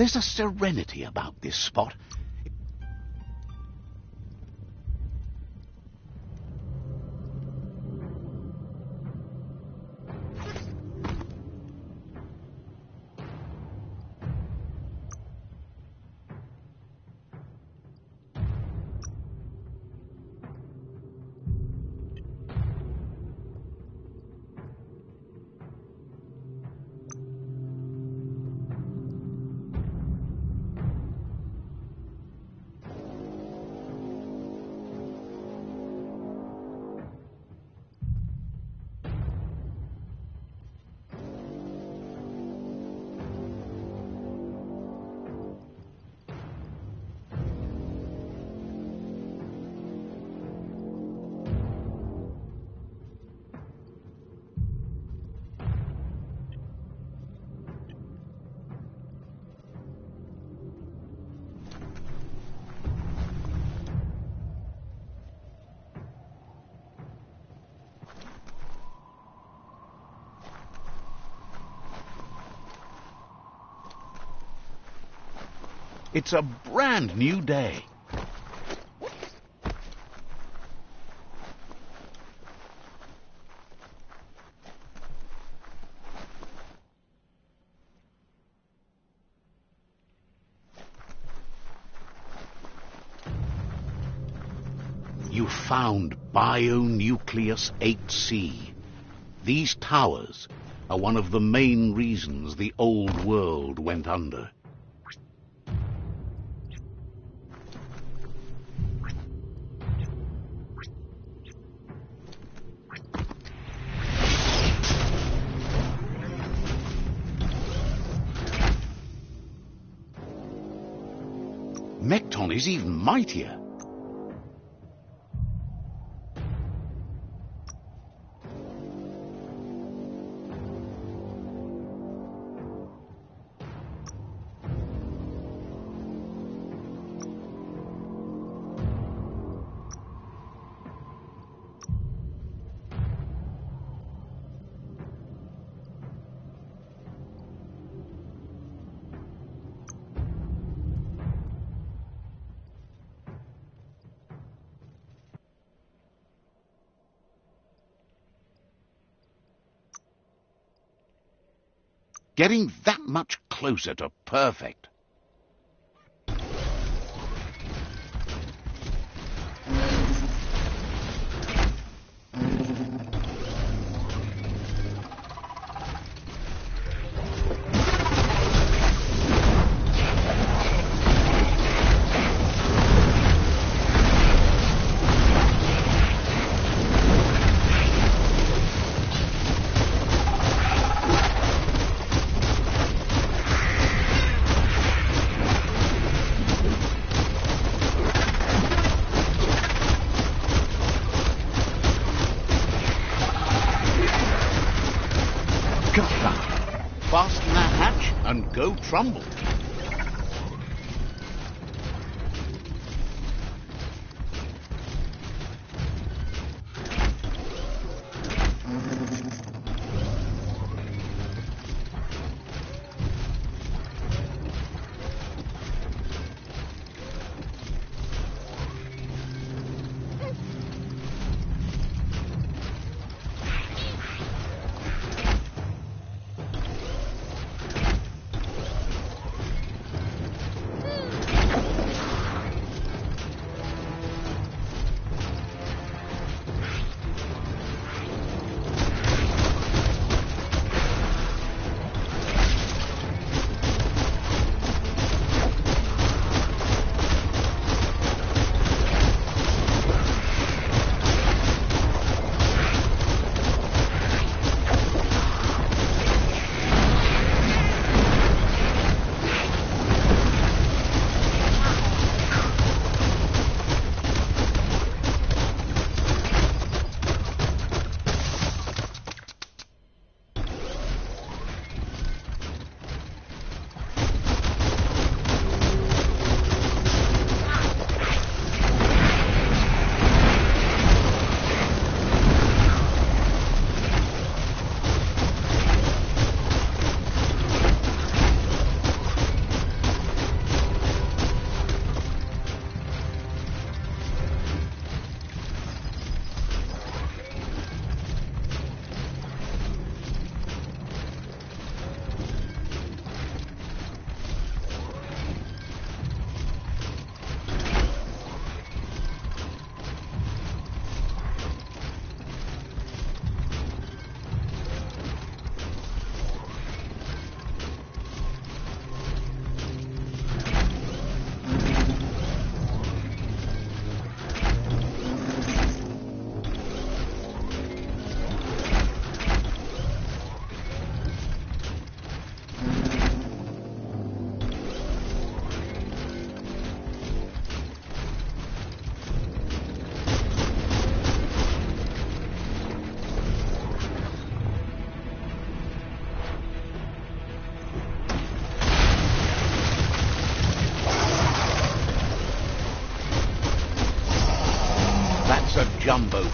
There's a serenity about this spot. It's a brand new day. You found Bionucleus 8C. These towers are one of the main reasons the old world went under. Mecton is even mightier. Getting that much closer to perfect. Fasten that hatch and go Trumbull.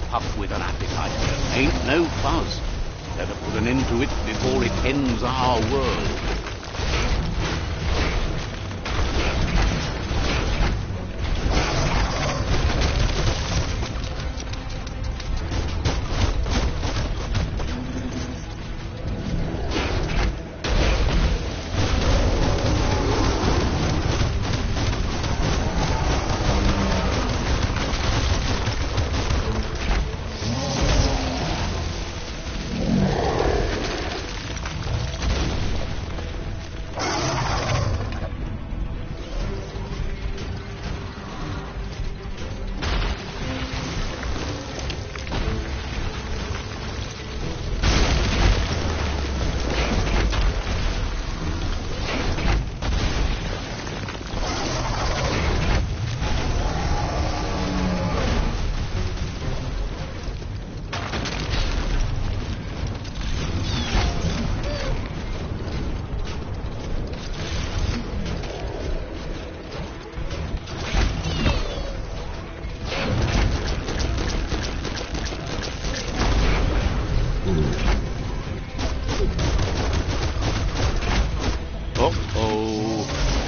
puff with an appetite ain't no fuzz. Better put an end to it before it ends our world.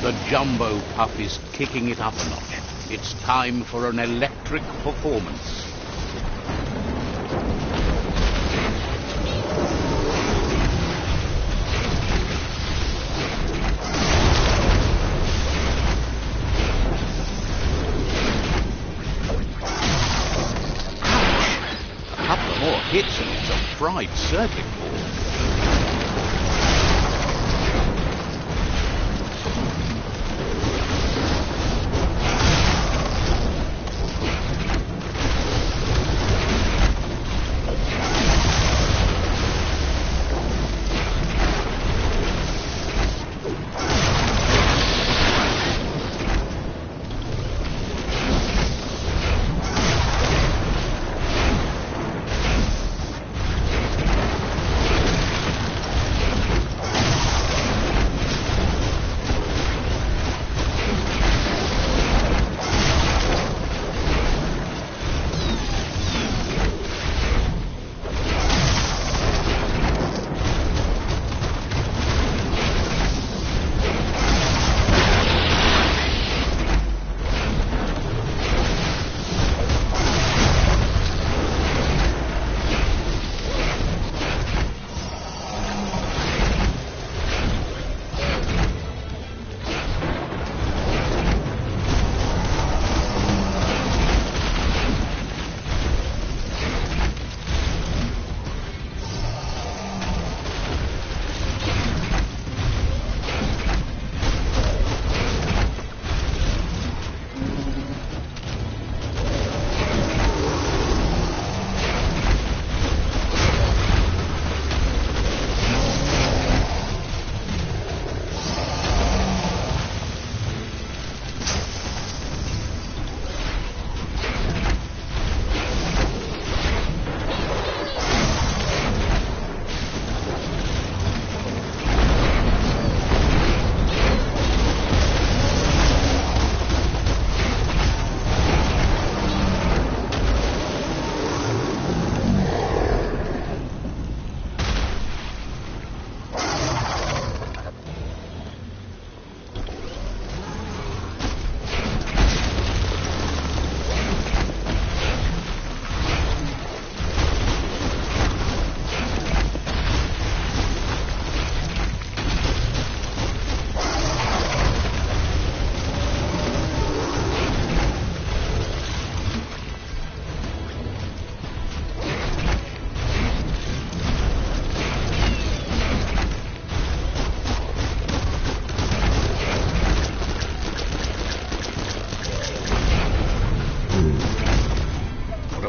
The Jumbo Puff is kicking it up a notch. It's time for an electric performance. A couple more hits and it's a fried circuit board.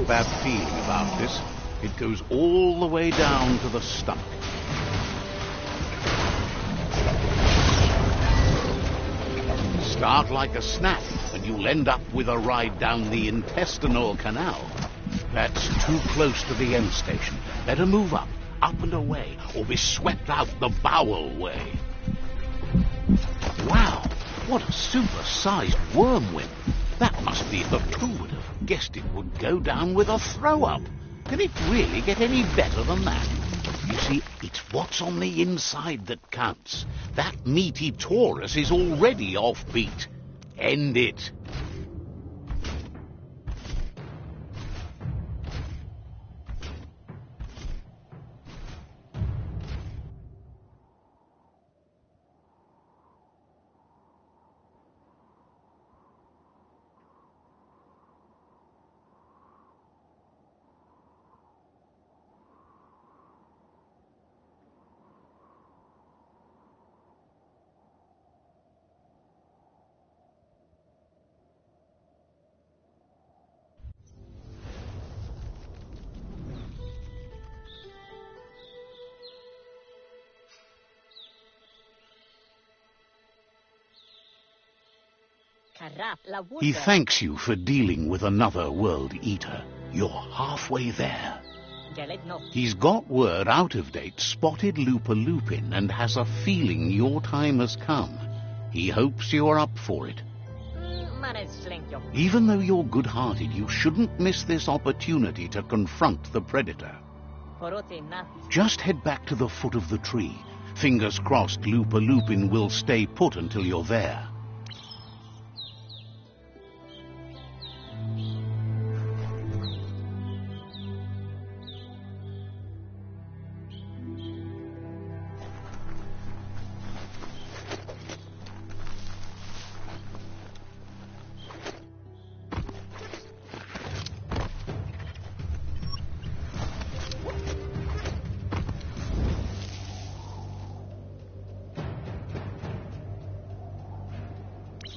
Bad feeling about this. It goes all the way down to the stomach. Start like a snap and you'll end up with a ride down the intestinal canal. That's too close to the end station. Better move up and away, or be swept out the bowel way. Wow, what a super-sized wormwing. That must be the food of guessed it would go down with a throw-up. Can it really get any better than that? You see, it's what's on the inside that counts. That meaty Taurus is already offbeat. End it. He thanks you for dealing with another World Eater. You're halfway there. He's got word out-of-date spotted Lupin and has a feeling your time has come. He hopes you're up for it. Even though you're good-hearted, you shouldn't miss this opportunity to confront the Predator. Just head back to the foot of the tree. Fingers crossed Lupin will stay put until you're there.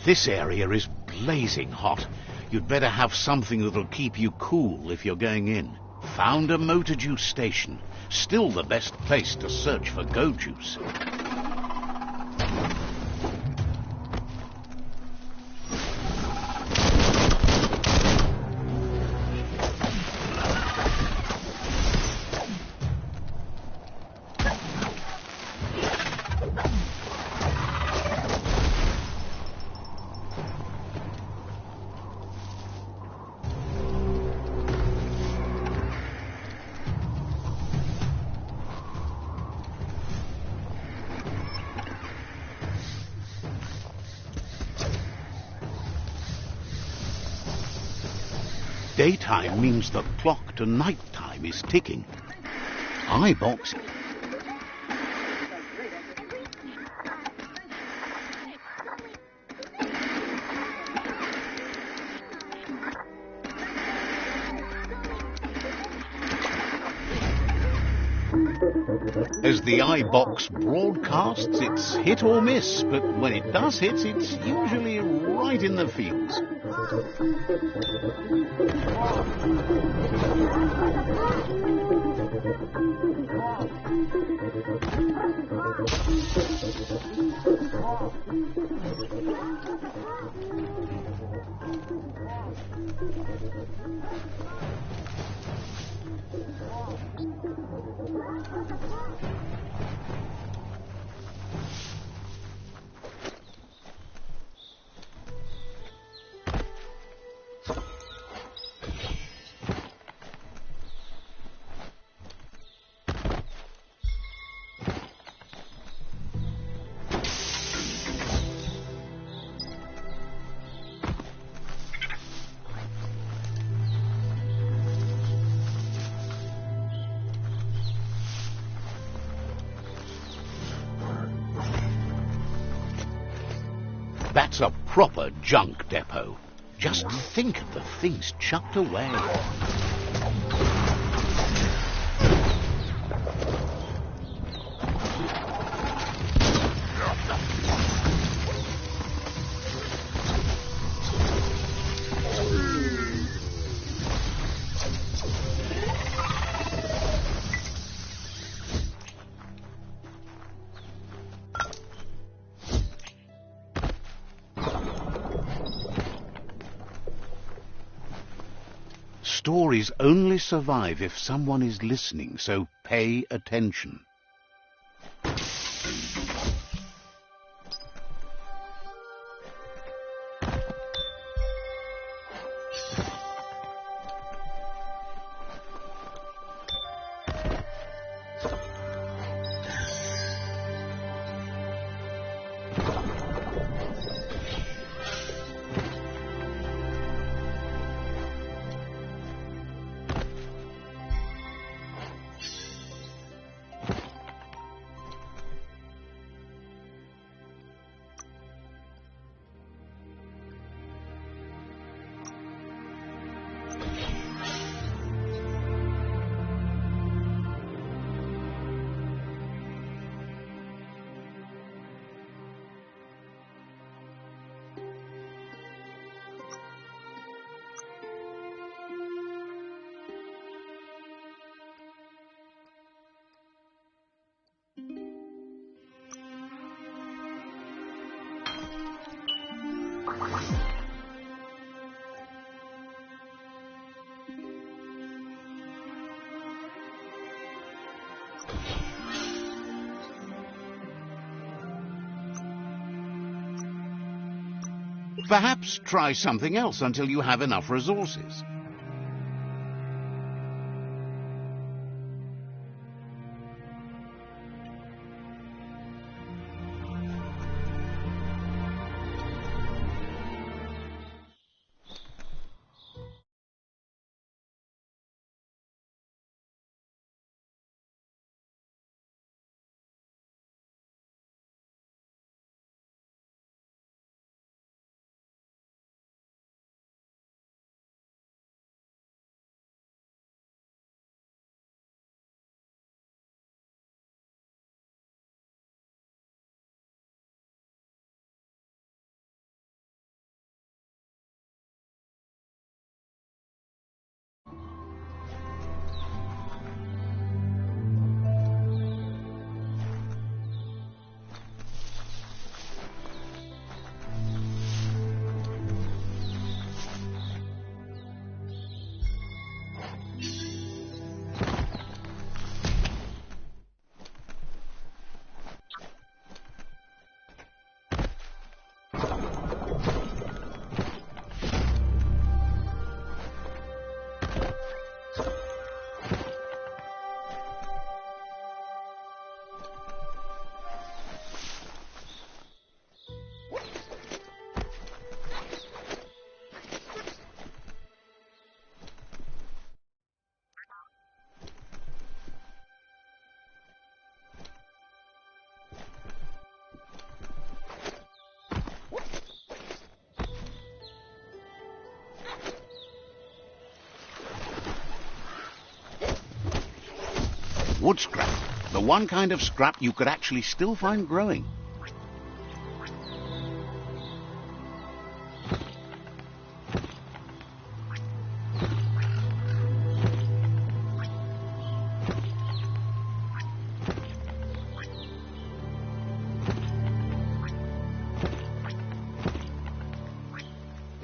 This area is blazing hot. You'd better have something that'll keep you cool if you're going in. Found a motor juice station. Still the best place to search for go juice. Daytime means the clock to nighttime is ticking. Eyebox. As the eyebox broadcasts, it's hit or miss, but when it does hit, it's usually right in the fields. That's a proper junk depot. Just think of the things chucked away. Stories only survive if someone is listening, so pay attention. Perhaps try something else until you have enough resources. Wood scrap. The one kind of scrap you could actually still find growing.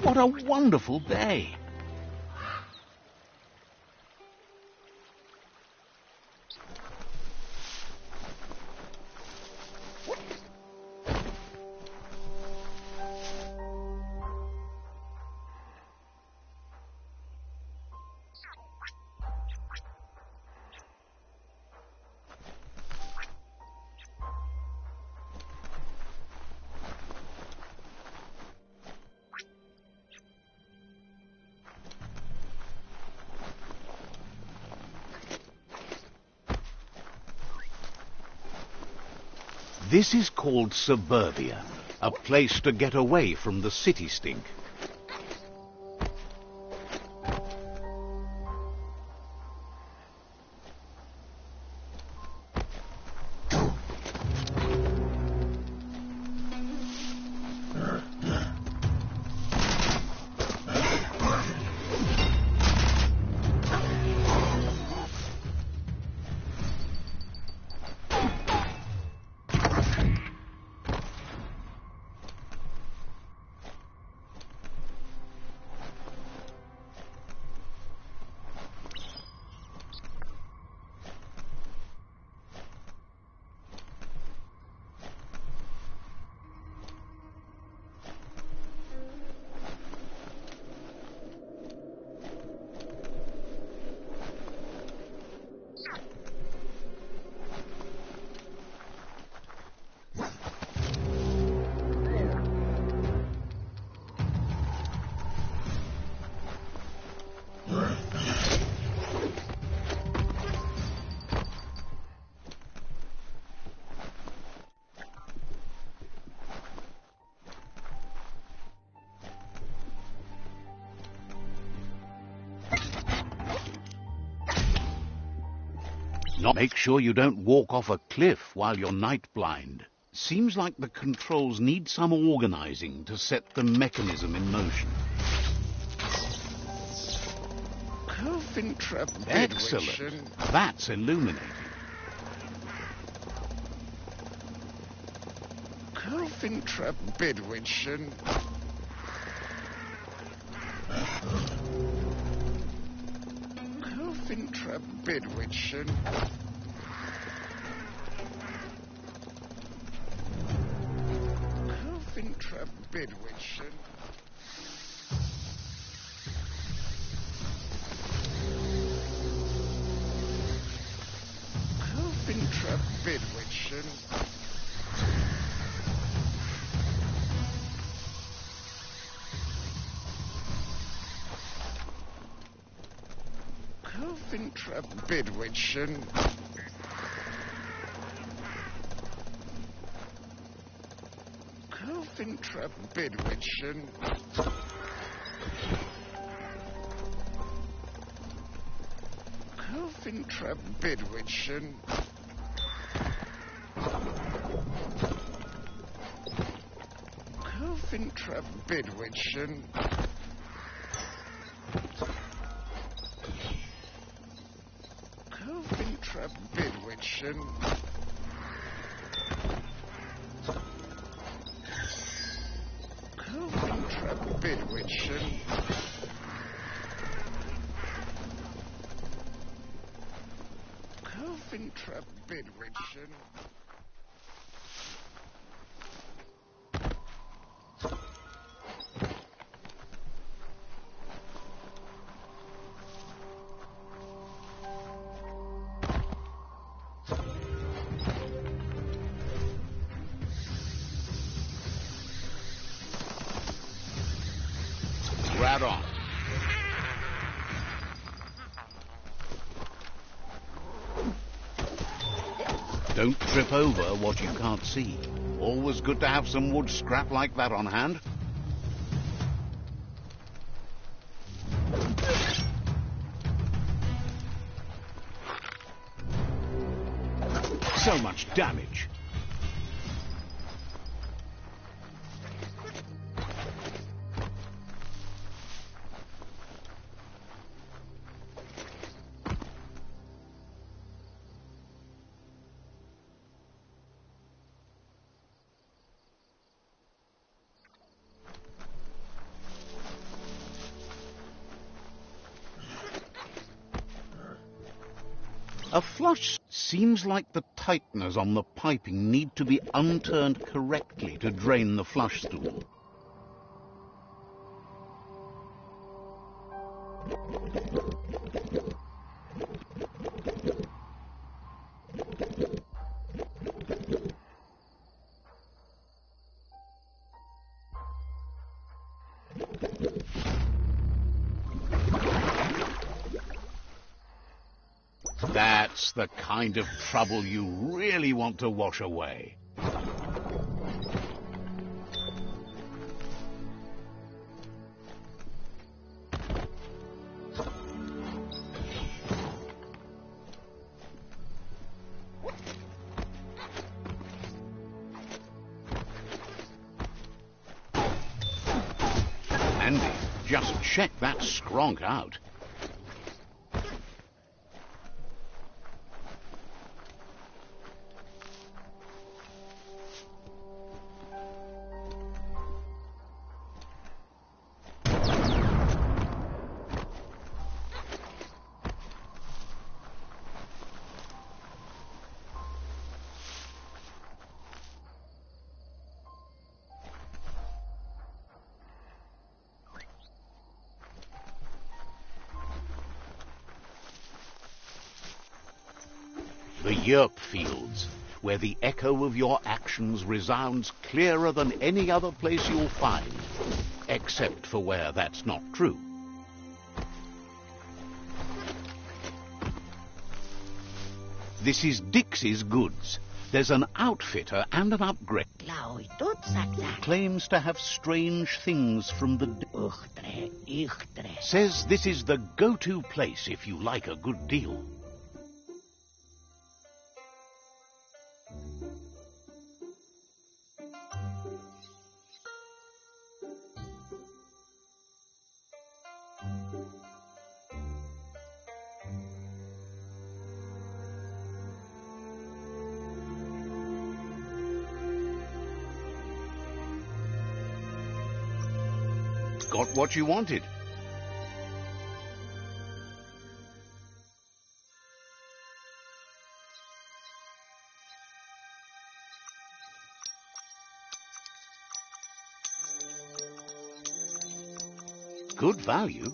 What a wonderful day! This is called suburbia, a place to get away from the city stink. Make sure you don't walk off a cliff while you're night blind. Seems like the controls need some organizing to set the mechanism in motion. Excellent. That's illuminating. bedwetchen. Coventry bedwetchen. Coventry bedwetchen. Coventry bedwetchen. Coventry bedwetchen. Coventry bedwetchen. Coventry bedwetchen. Coventry bedwetchen. Right on. Don't trip over what you can't see. Always good to have some wood scrap like that on hand. So much damage. A flush seems like the tighteners on the piping need to be unturned correctly to drain the flush stool. That's the kind of trouble you really want to wash away. Andy, just check that skronk out. The yerp fields, where the echo of your actions resounds clearer than any other place you'll find, except for where that's not true. This is Dixie's Goods. There's an outfitter and an upgrade. Claims to have strange things from the... Says this is the go-to place if you like a good deal. Got what you wanted. Good value.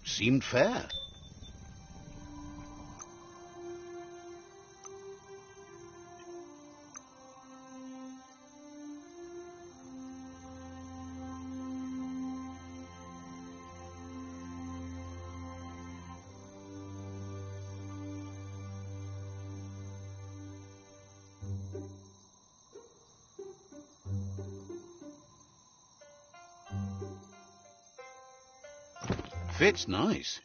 Seemed fair. Fits nice.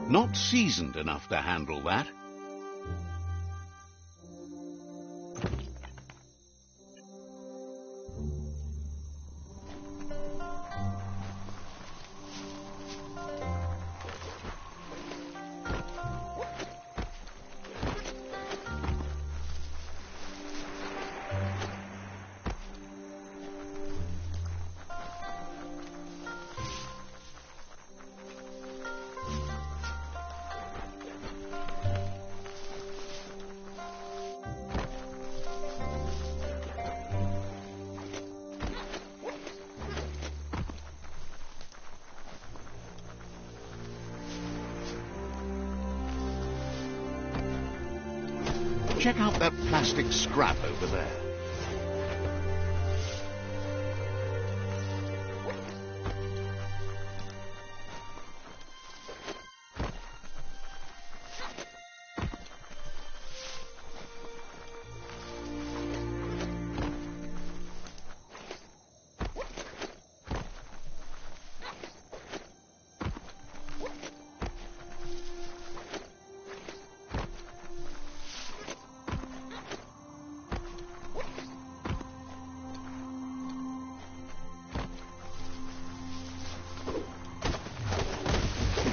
Not seasoned enough to handle that. Check out that plastic scrap over there.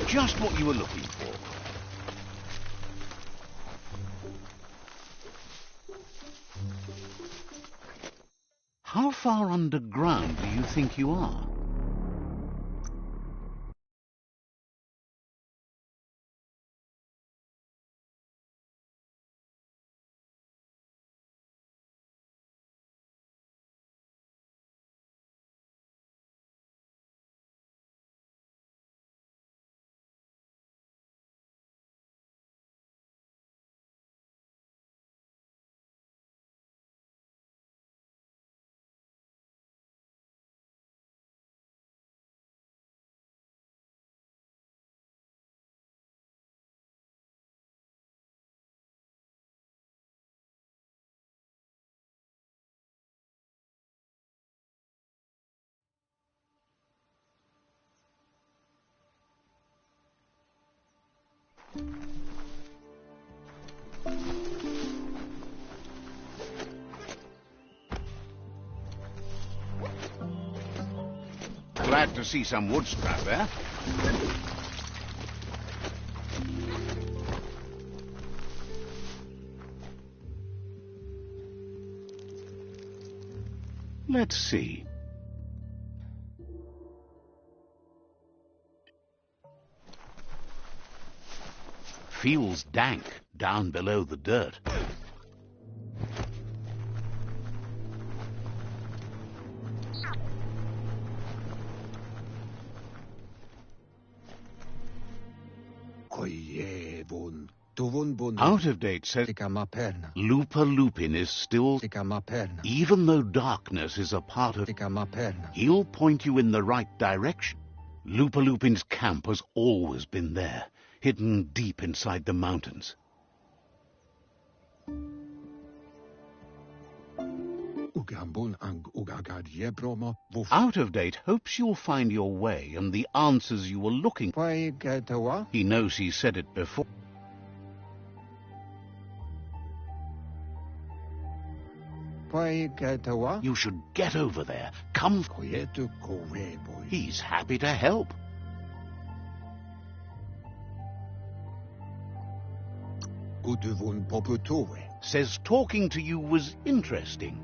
Just what you were looking for. How far underground do you think you are? Glad to see some wood scrap there. Let's see. Feels dank down below the dirt. Out of date says Lupa Lupin is still, even though darkness is a part of, he'll point you in the right direction. Lupa Lupin's camp has always been there. hidden deep inside the mountains. Out-of-Date hopes you'll find your way and the answers you were looking for. He knows he said it before. You should get over there. Come. He's happy to help. Says talking to you was interesting.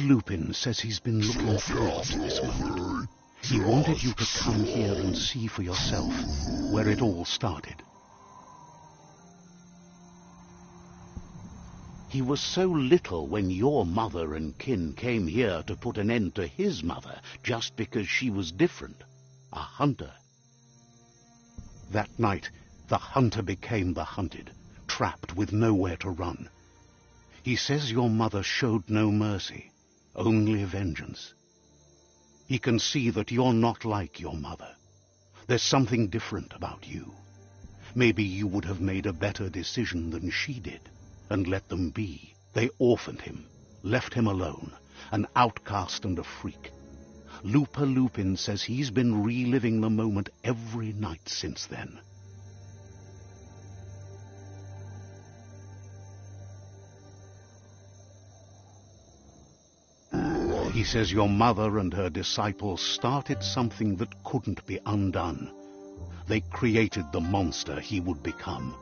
Lupin says he's been looking forward to this moment. He wanted you to come here and see for yourself where it all started. He was so little when your mother and kin came here to put an end to his mother just because she was different, a hunter. That night, the hunter became the hunted, trapped with nowhere to run. He says your mother showed no mercy, only vengeance. He can see that you're not like your mother. There's something different about you. Maybe you would have made a better decision than she did, and let them be. They orphaned him, left him alone, an outcast and a freak. Lupin says he's been reliving the moment every night since then. He says your mother and her disciples started something that couldn't be undone. They created the monster he would become.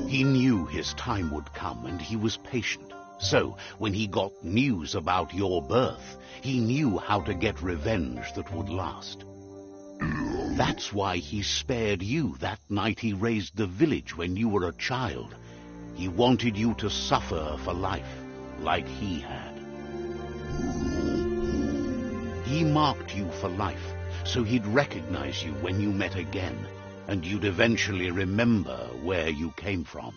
He knew his time would come, and he was patient. So, when he got news about your birth, he knew how to get revenge that would last. That's why he spared you that night he raised the village when you were a child. He wanted you to suffer for life, like he had. He marked you for life, so he'd recognize you when you met again, and you'd eventually remember where you came from.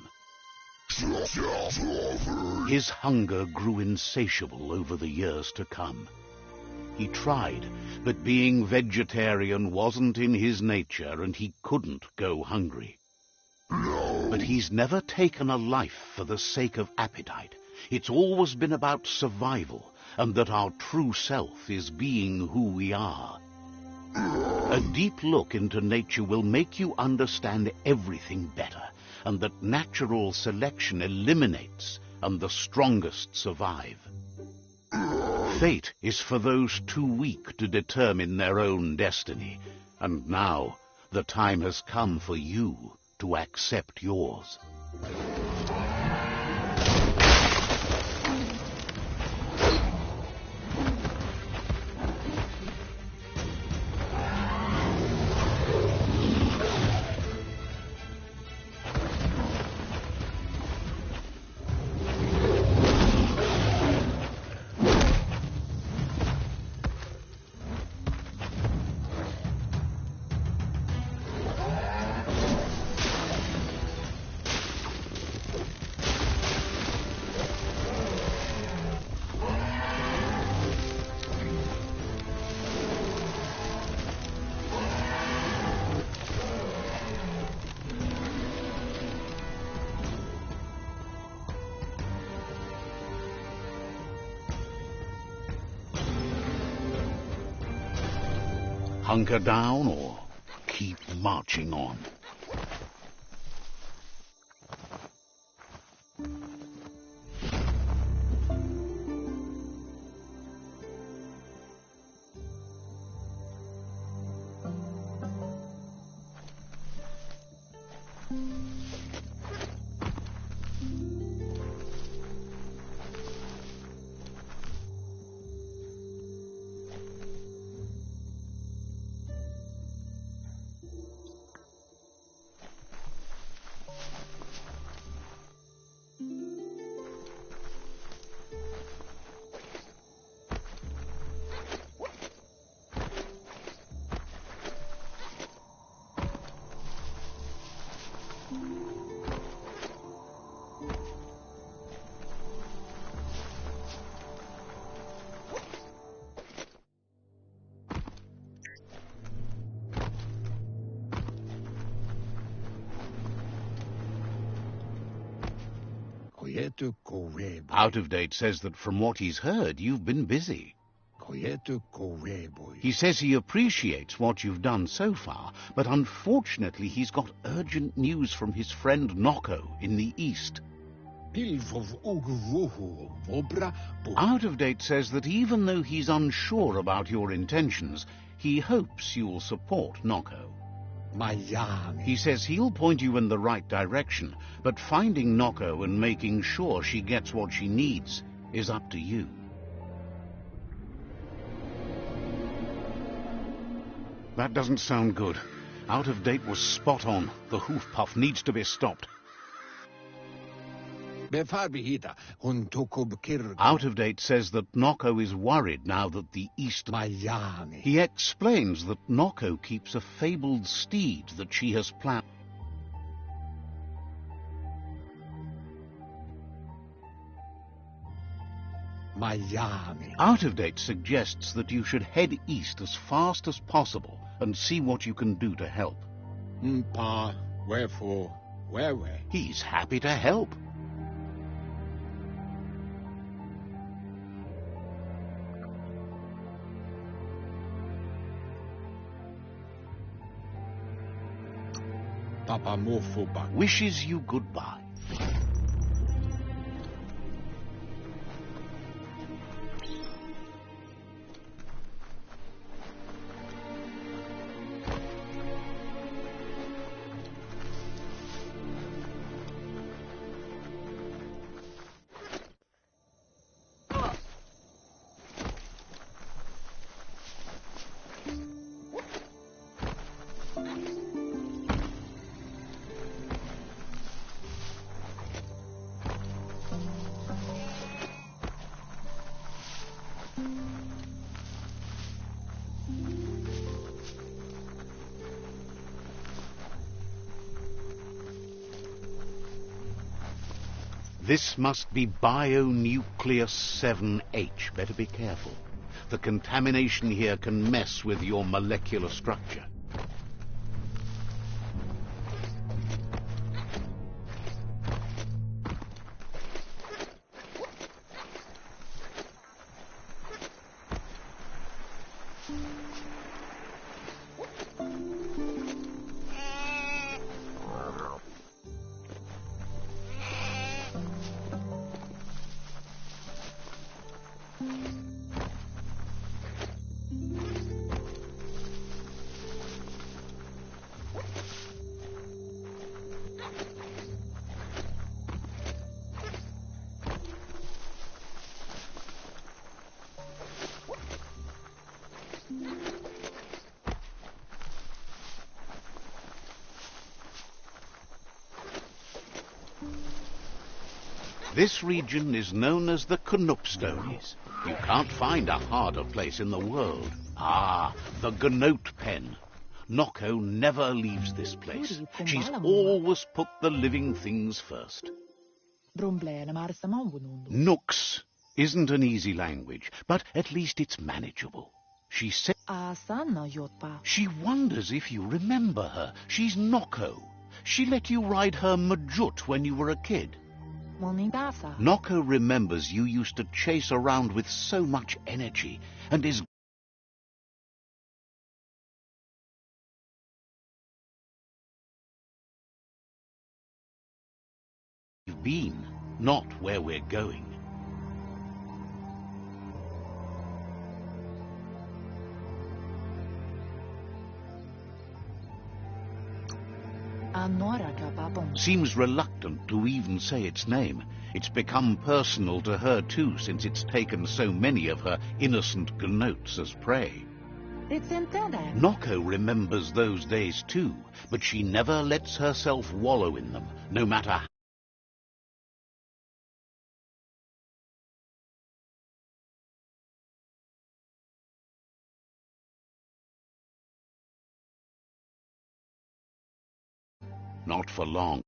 His hunger grew insatiable over the years to come. He tried, but being vegetarian wasn't in his nature, and he couldn't go hungry. But he's never taken a life for the sake of appetite. It's always been about survival, and that our true self is being who we are. A deep look into nature will make you understand everything better, and that natural selection eliminates, and the strongest survive. Fate is for those too weak to determine their own destiny, and now the time has come for you to accept yours. Hunker down or keep marching on? Out of Date says that from what he's heard, you've been busy. He says he appreciates what you've done so far, but unfortunately he's got urgent news from his friend Noko in the east. Out of Date says that even though he's unsure about your intentions, he hopes you'll support Noko. He says he'll point you in the right direction, but finding Noko and making sure she gets what she needs is up to you. That doesn't sound good. Out of Date was spot on. The hoof puff needs to be stopped. Out of Date says that Noko is worried now that the East... He explains that Noko keeps a fabled steed that she has planned. Out of Date suggests that you should head east as fast as possible and see what you can do to help. Wherefore, where? He's happy to help. Wishes you goodbye. This must be Bionucleus 7H. Better be careful. The contamination here can mess with your molecular structure. This region is known as the Knoopstones. You can't find a harder place in the world. Ah, the Gnote Pen. Noko never leaves this place. She's always put the living things first. Nooks isn't an easy language, but at least it's manageable. She said... She wonders if you remember her. She's Noko. She let you ride her Majut when you were a kid. Noko remembers you used to chase around with so much energy and is been, not where we're going. Seems reluctant to even say its name. It's become personal to her too, since it's taken so many of her innocent gnotes as prey. Noko remembers those days too, but she never lets herself wallow in them, no matter how. Not for long.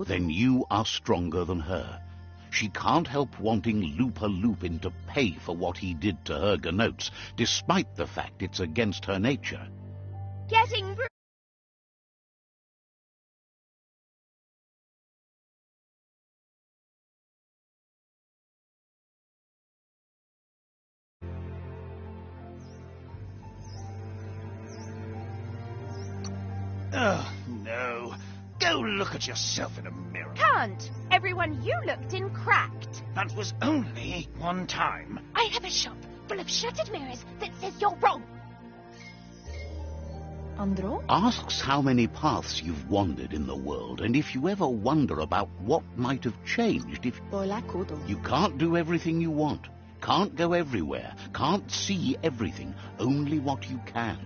Then you are stronger than her. She can't help wanting Looper Lupin to pay for what he did to her gnotes, despite the fact it's against her nature. Getting Oh, no. Go look at yourself in a mirror. Can't. Everyone you looked in cracked. That was only one time. I have a shop full of shattered mirrors that says you're wrong. Andro? Asks how many paths you've wandered in the world, and if you ever wonder about what might have changed if... You can't do everything you want, can't go everywhere, can't see everything, only what you can.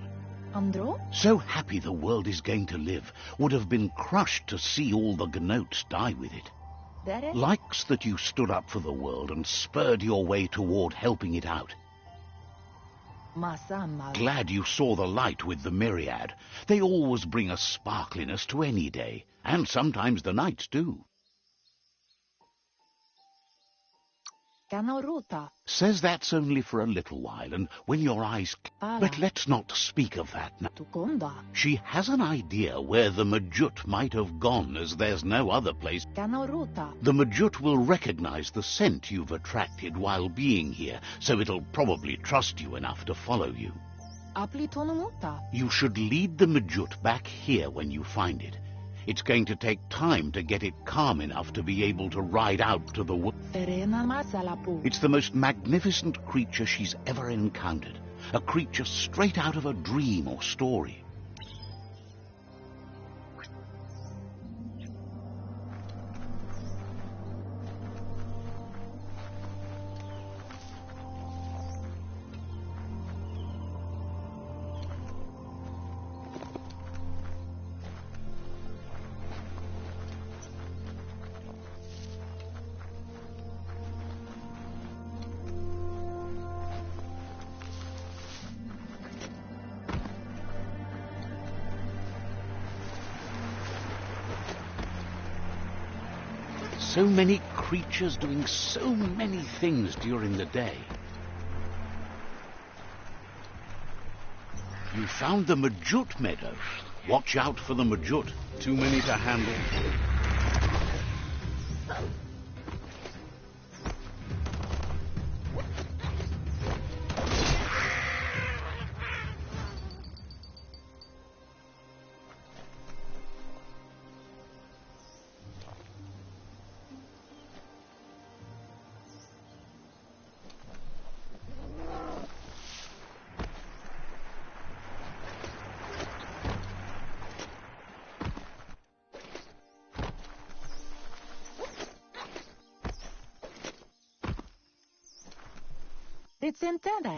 Andro? So happy the world is going to live, would have been crushed to see all the gnotes die with it. Likes that you stood up for the world and spurred your way toward helping it out. Glad you saw the light with the myriad. They always bring a sparkliness to any day, and sometimes the nights too. Says that's only for a little while, and when your eyes... But let's not speak of that now. She has an idea where the Majut might have gone, as there's no other place. The Majut will recognize the scent you've attracted while being here, so it'll probably trust you enough to follow you. You should lead the Majut back here when you find it. It's going to take time to get it calm enough to be able to ride out to the wood. It's the most magnificent creature she's ever encountered. A creature straight out of a dream or story. So many creatures doing so many things during the day. You found the Majut meadow. Watch out for the Majut. Too many to handle.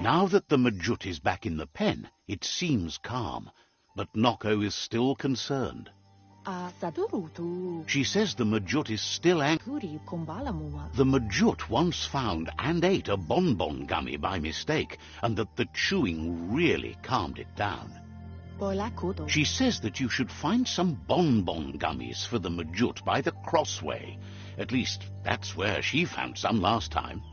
Now that the Majut is back in the pen, it seems calm, but Noko is still concerned. She says the Majut is still angry. The Majut once found and ate a bonbon gummy by mistake, and that the chewing really calmed it down. She says that you should find some bonbon gummies for the Majut by the crossway. At least, that's where she found some last time.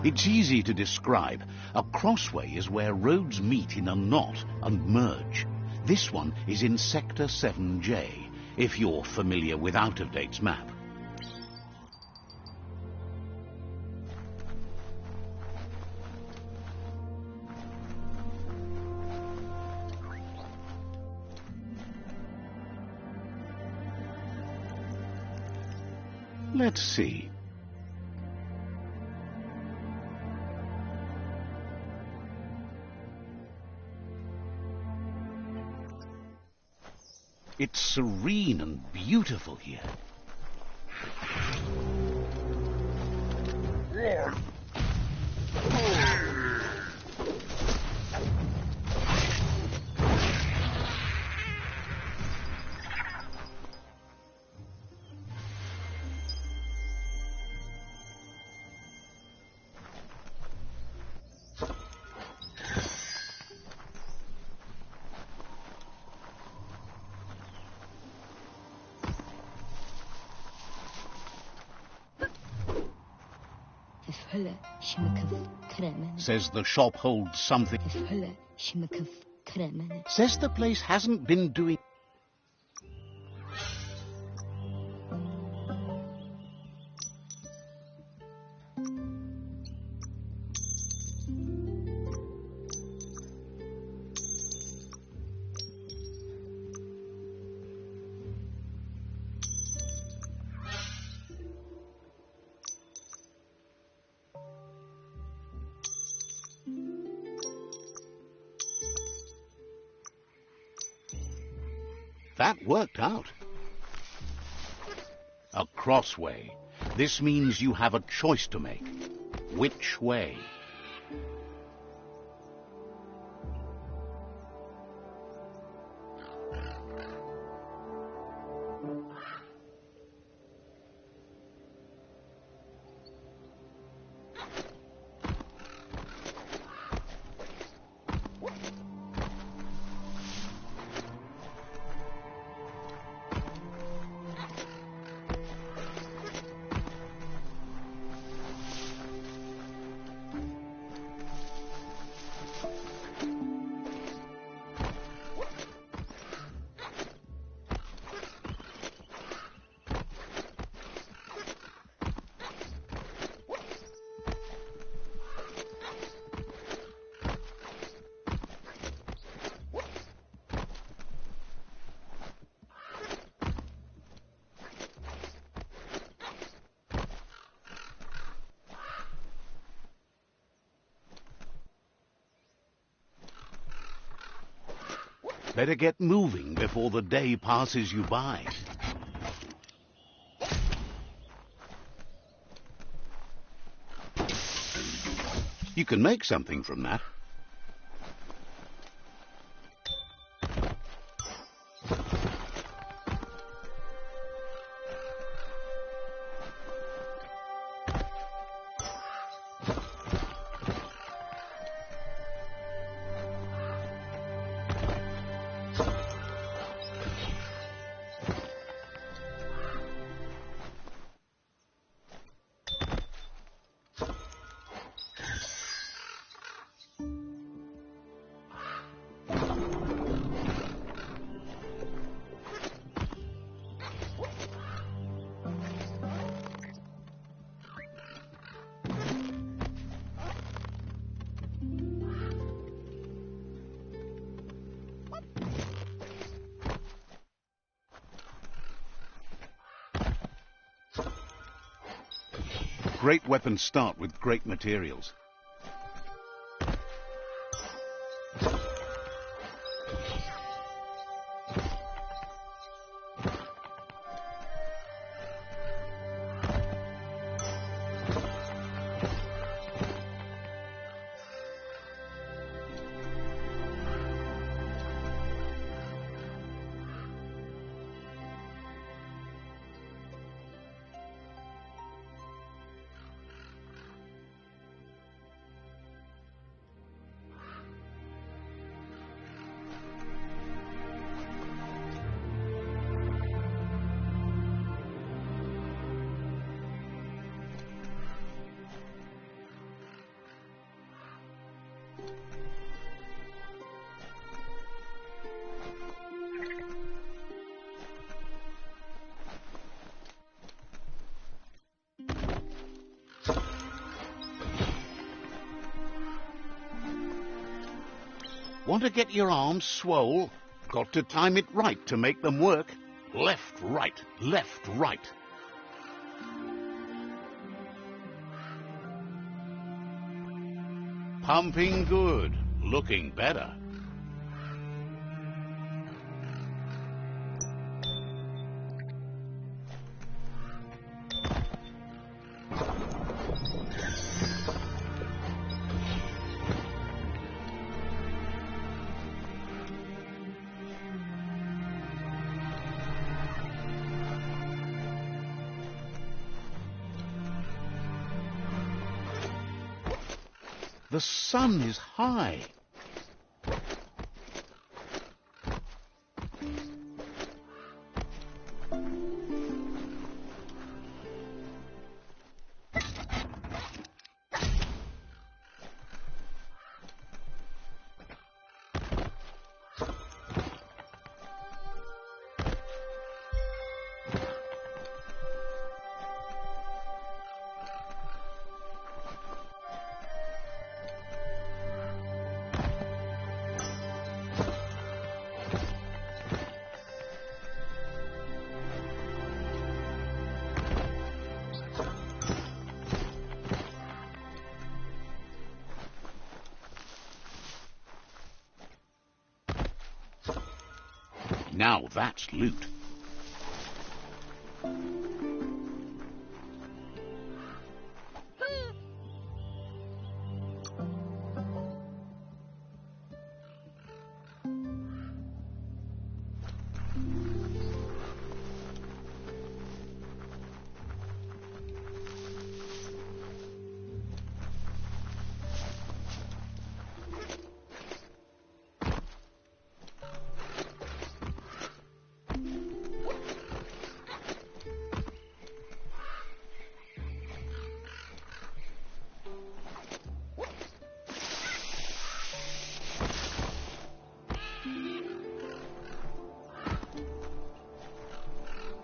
It's easy to describe. A crossway is where roads meet in a knot and merge. This one is in Sector 7J, if you're familiar with Out-of-Date's map. Let's see. It's serene and beautiful here. Says the shop holds something. Says the place hasn't been doing... That worked out. A crossway. This means you have a choice to make. Which way? Better get moving before the day passes you by. You can make something from that. Great weapons start with great materials. Want to get your arms swole? Got to time it right to make them work. Left, right, left, right. Pumping good. Looking better. The sun is high. Now that's loot.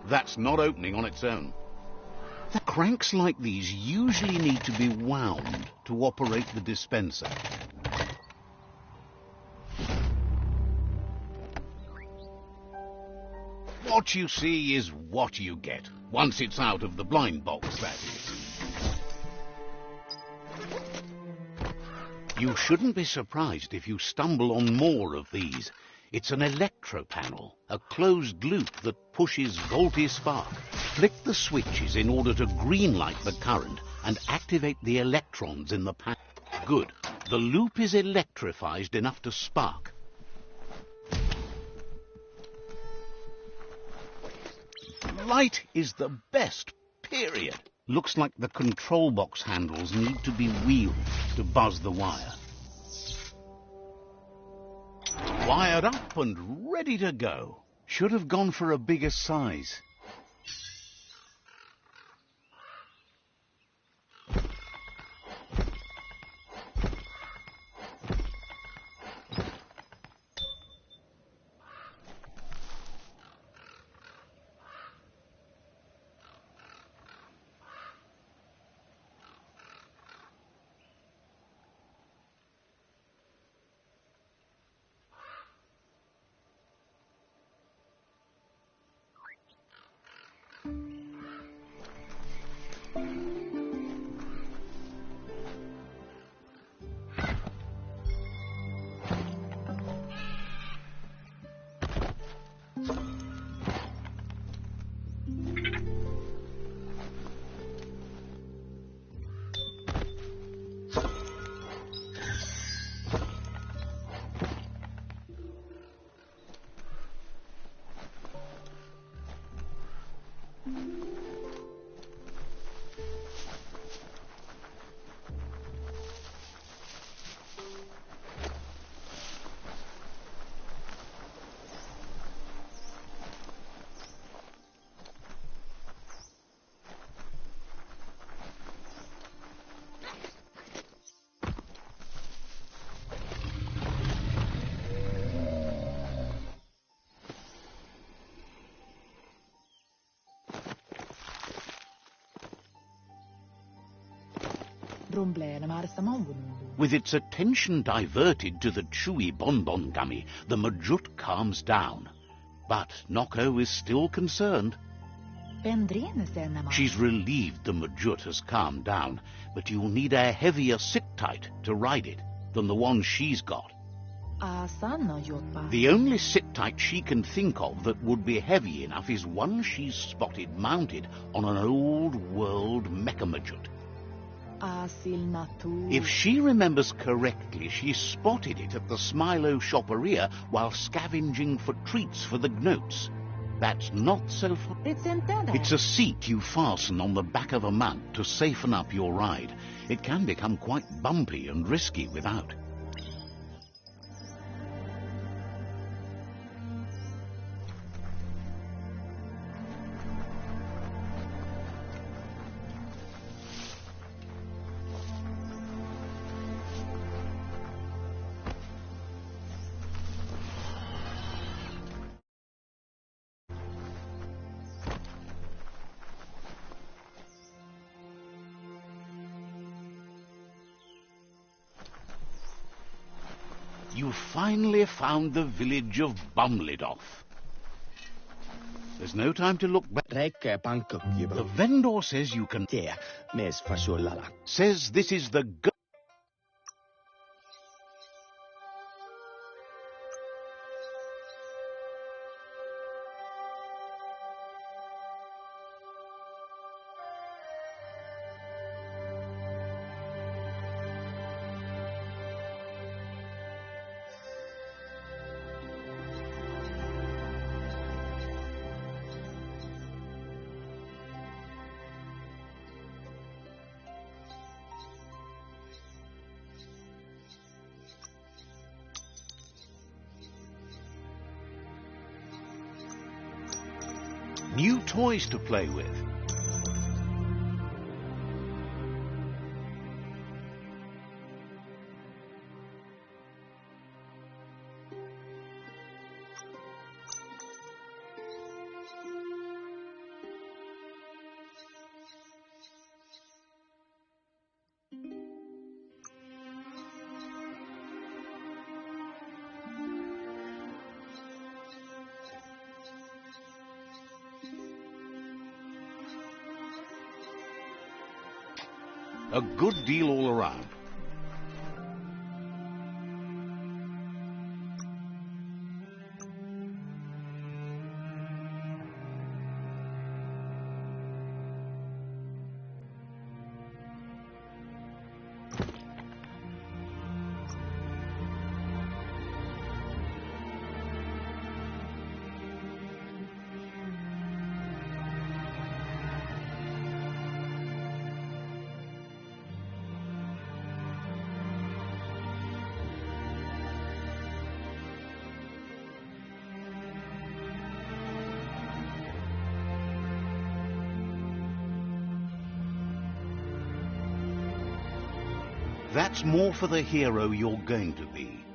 That's not opening on its own. The cranks like these usually need to be wound to operate the dispenser. What you see is what you get, once it's out of the blind box, that is. You shouldn't be surprised if you stumble on more of these. It's an electro panel, a closed loop that pushes voltage spark. Flick the switches in order to greenlight the current and activate the electrons in the panel. Good. The loop is electrified enough to spark. Light is the best, period. Looks like the control box handles need to be wheeled to buzz the wire. Wired up and ready to go. Should have gone for a bigger size. Rumbleenä määrästä maungunulu. With its attention diverted to the chewy bonbon gummy, the Majut calms down. But Noko is still concerned. She's relieved the Majut has calmed down, but you'll need a heavier sit-tight to ride it than the one she's got. The only sit-tight she can think of that would be heavy enough is one she's spotted mounted on an old-world mecha-Majut. If she remembers correctly, she spotted it at the Smilo Shopperia while scavenging for treats for the Gnotes. That's not so far. It's a seat you fasten on the back of a mount to safen up your ride. It can become quite bumpy and risky without. You finally found the village of Bumlidoff. There's no time to look back. The vendor says you can... Says this is the... New toys to play with. A good deal all around. That's more for the hero you're going to be.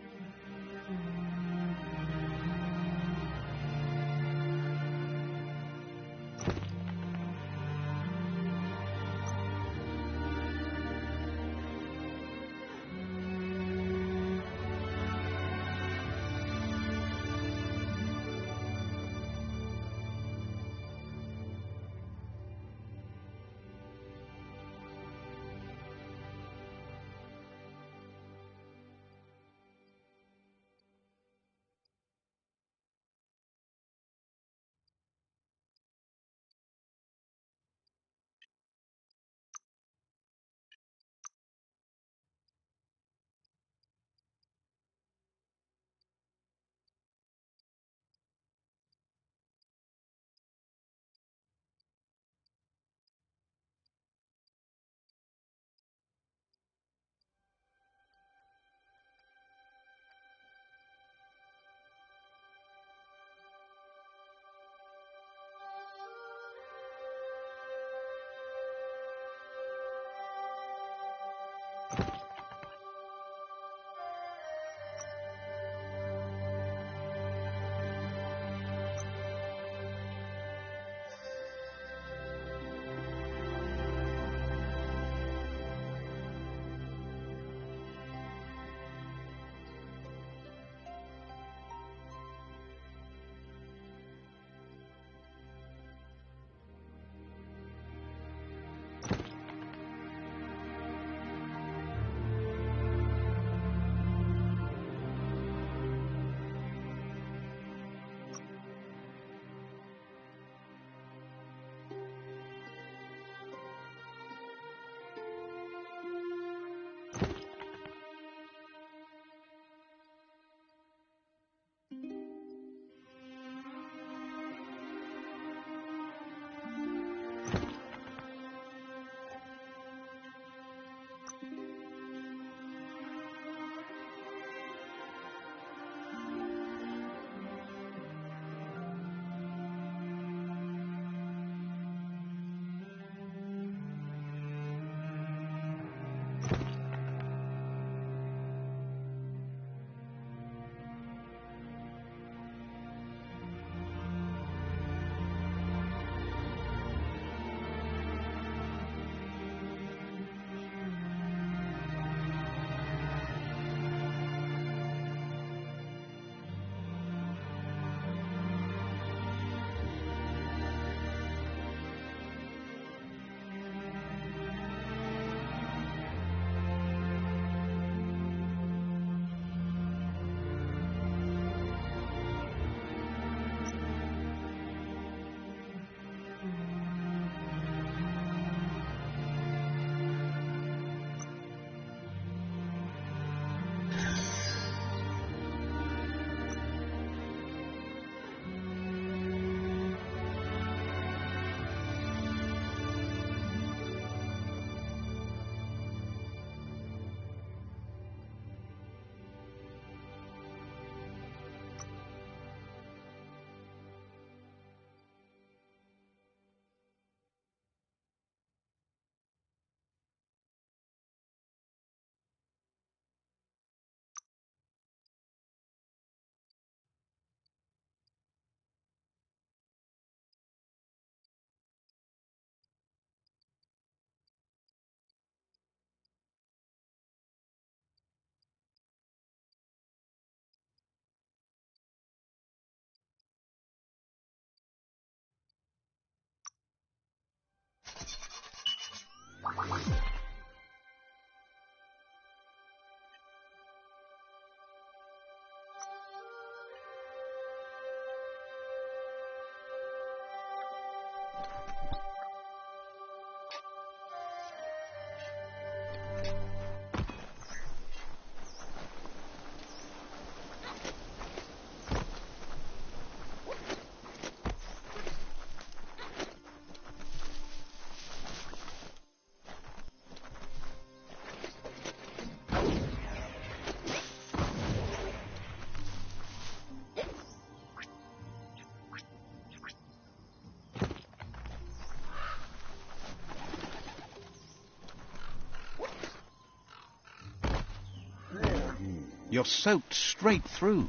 You're soaked straight through.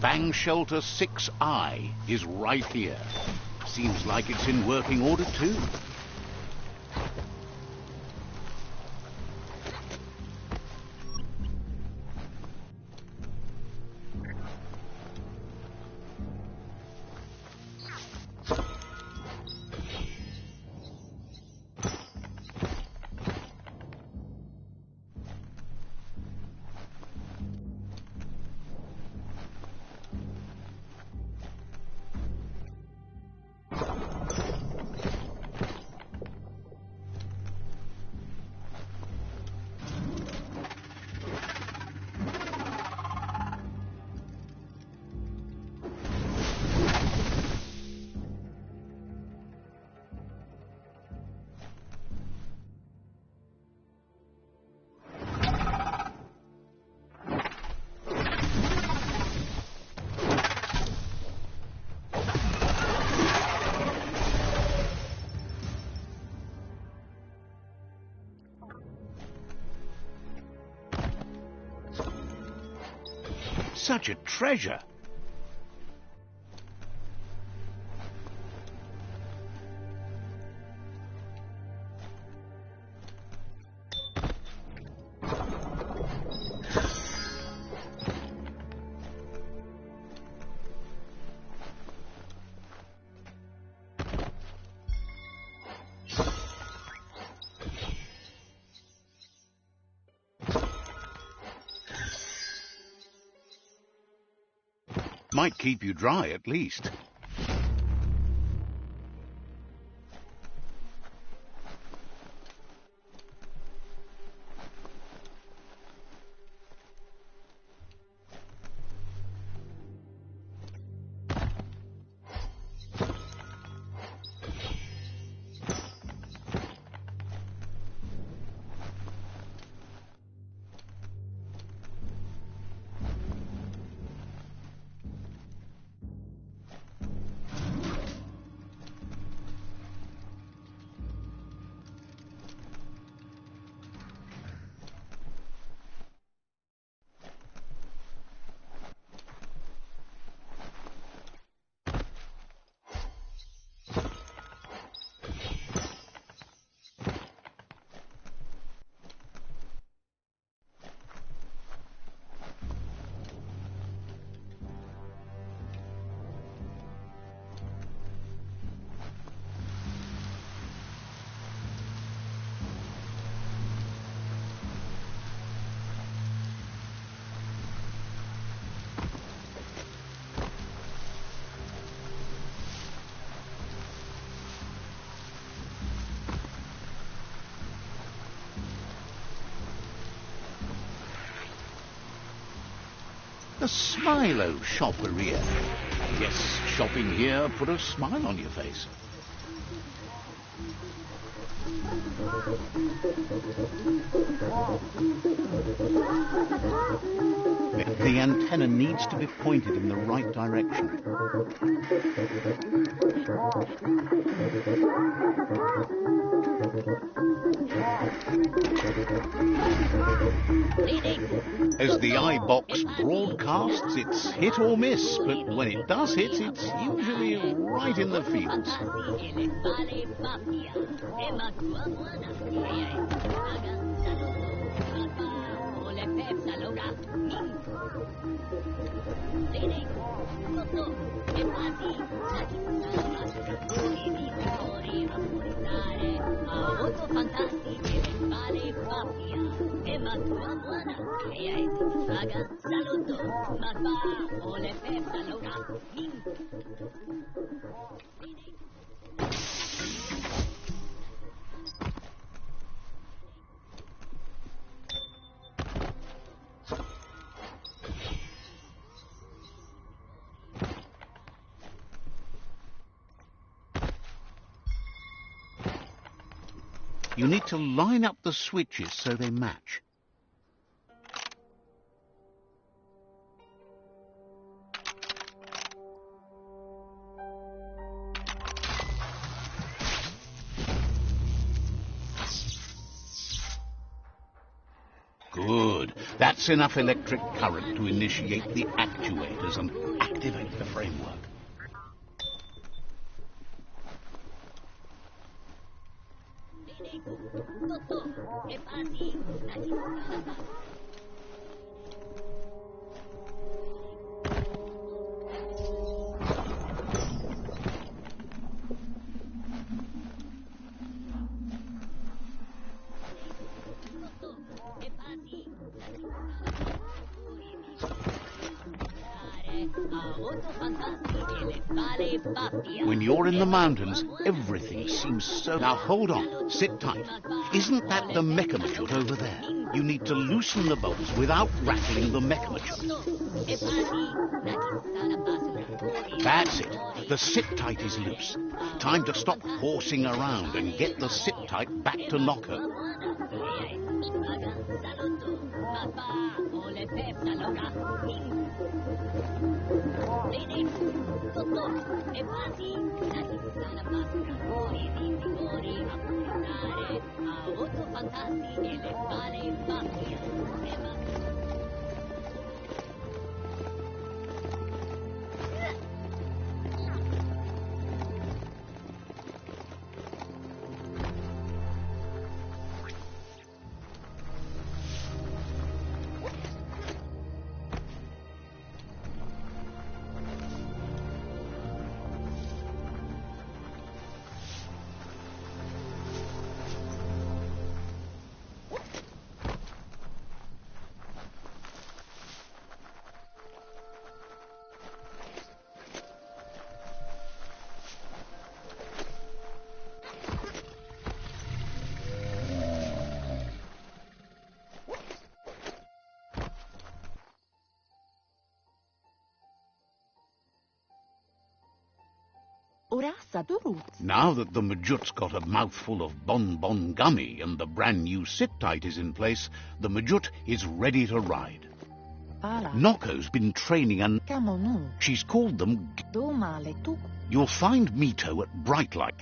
Bang Shelter 6I is right here. Seems like it's in working order too. Such a treasure. Might keep you dry, at least. The Smilo Shopperia. Guess shopping here put a smile on your face. The antenna needs to be pointed in the right direction. As the iBox broadcasts, it's hit or miss, but when it does hit, it's usually right in the fields. You need to line up the switches so they match. Good. That's enough electric current to initiate the actuators and activate the framework. When you're in the mountains, everything seems so... Now hold on, sit tight. Isn't that the Mechamajut over there? You need to loosen the bolts without rattling the Mechamajut. That's it. The sit-tight is loose. Time to stop horsing around and get the sit-tight back to Nocco. Now that the Majut's got a mouthful of bonbon gummy and the brand new sit-tight is in place, the Majut is ready to ride. Nocco's been training and she's called them... You'll find Mito at Bright Light.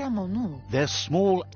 They're small...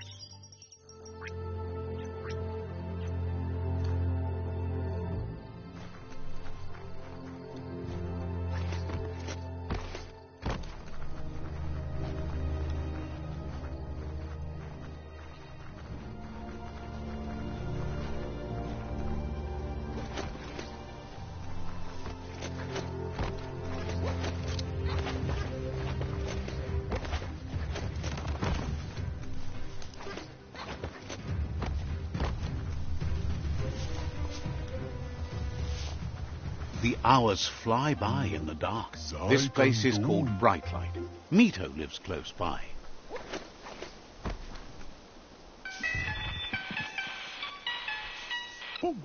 The hours fly by in the dark. This place is called Bright Light. Mito lives close by.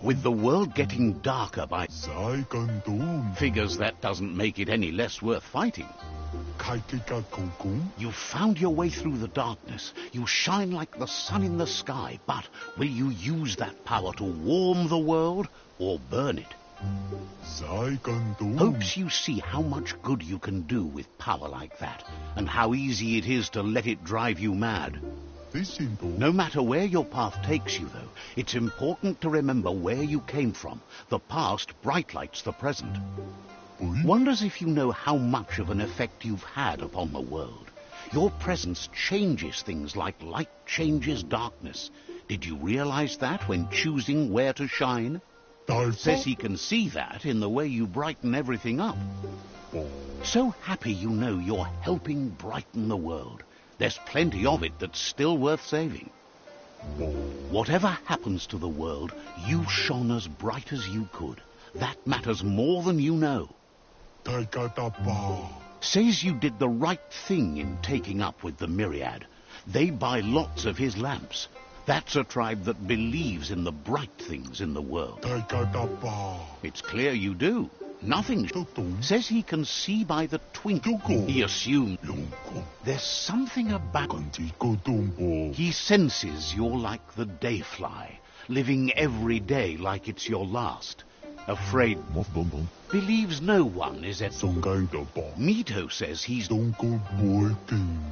With the world getting darker by... Figures that doesn't make it any less worth fighting. You've found your way through the darkness. You shine like the sun in the sky, but will you use that power to warm the world or burn it? Hopes you see how much good you can do with power like that, and how easy it is to let it drive you mad. No matter where your path takes you, though, it's important to remember where you came from. The past bright lights the present. Wonders if you know how much of an effect you've had upon the world. Your presence changes things like light changes darkness. Did you realize that when choosing where to shine? Says he can see that in the way you brighten everything up. So happy you know you're helping brighten the world. There's plenty of it that's still worth saving. Whatever happens to the world, you shone as bright as you could. That matters more than you know. Says you did the right thing in taking up with the Myriad. They buy lots of his lamps. That's a tribe that believes in the bright things in the world. It's clear you do. Nothing. Says he can see by the twinkle. He assumes there's something about. He senses you're like the dayfly, living every day like it's your last. Afraid. Believes no one is at. Mito says he's.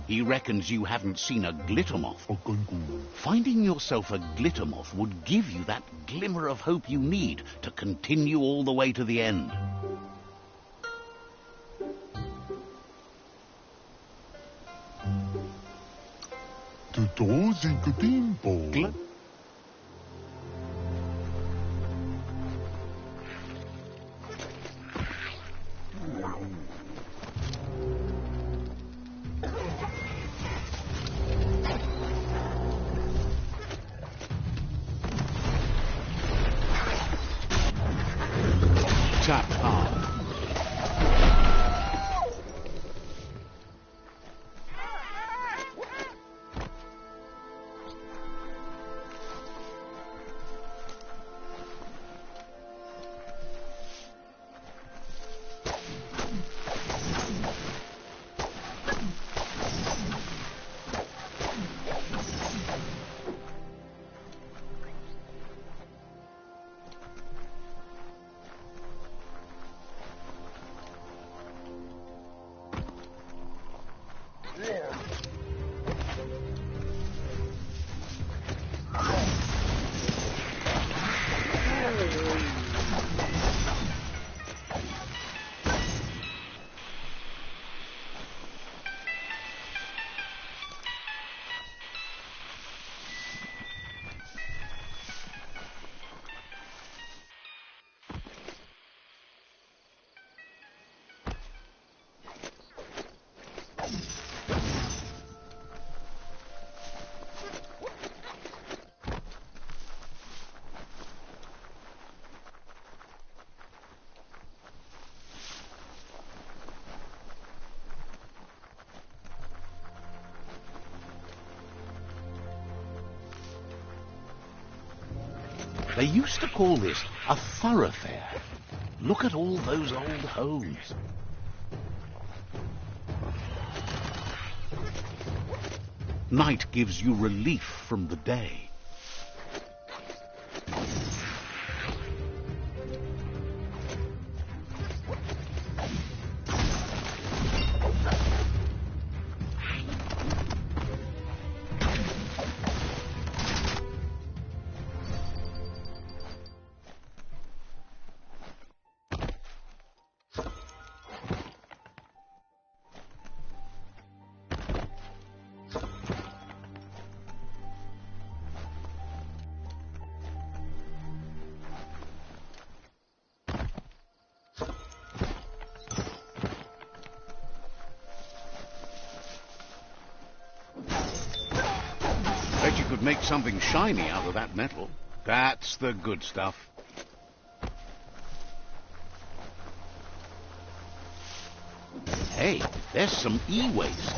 He reckons you haven't seen a glitter moth. Finding yourself a glitter moth would give you that glimmer of hope you need to continue all the way to the end. Tap hard. They used to call this a thoroughfare. Look at all those old homes. Night gives you relief from the day. Bet you could make something shiny out of that metal. That's the good stuff. Hey, there's some e-waste.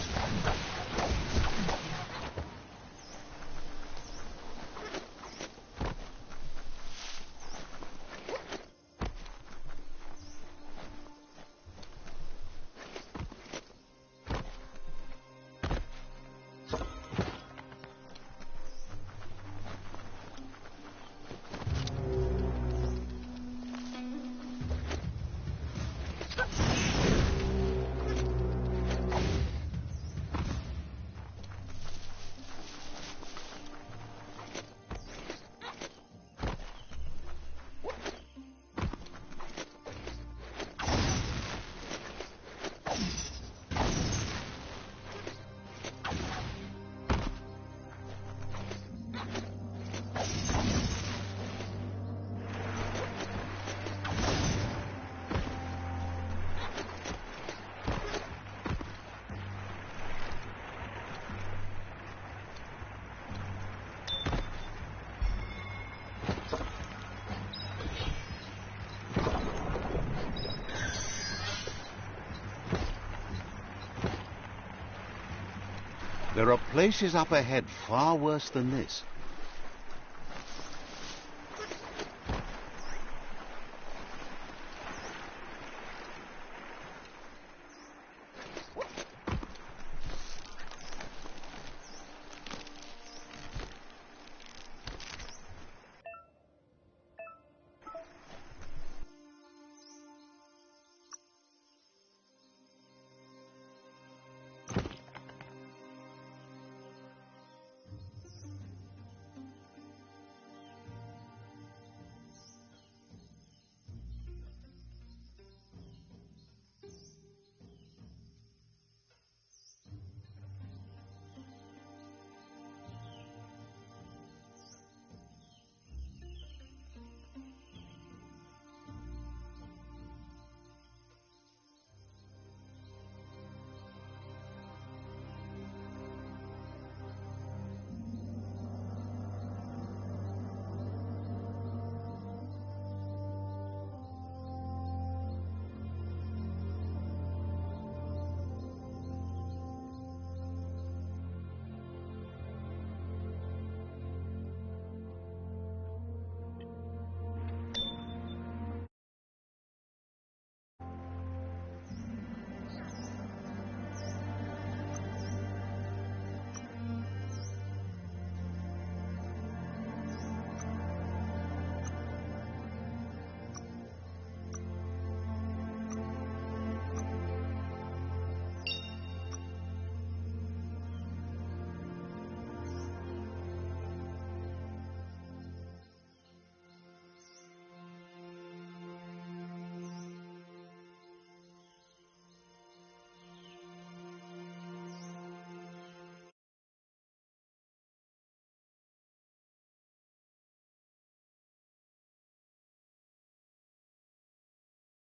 There are places up ahead far worse than this.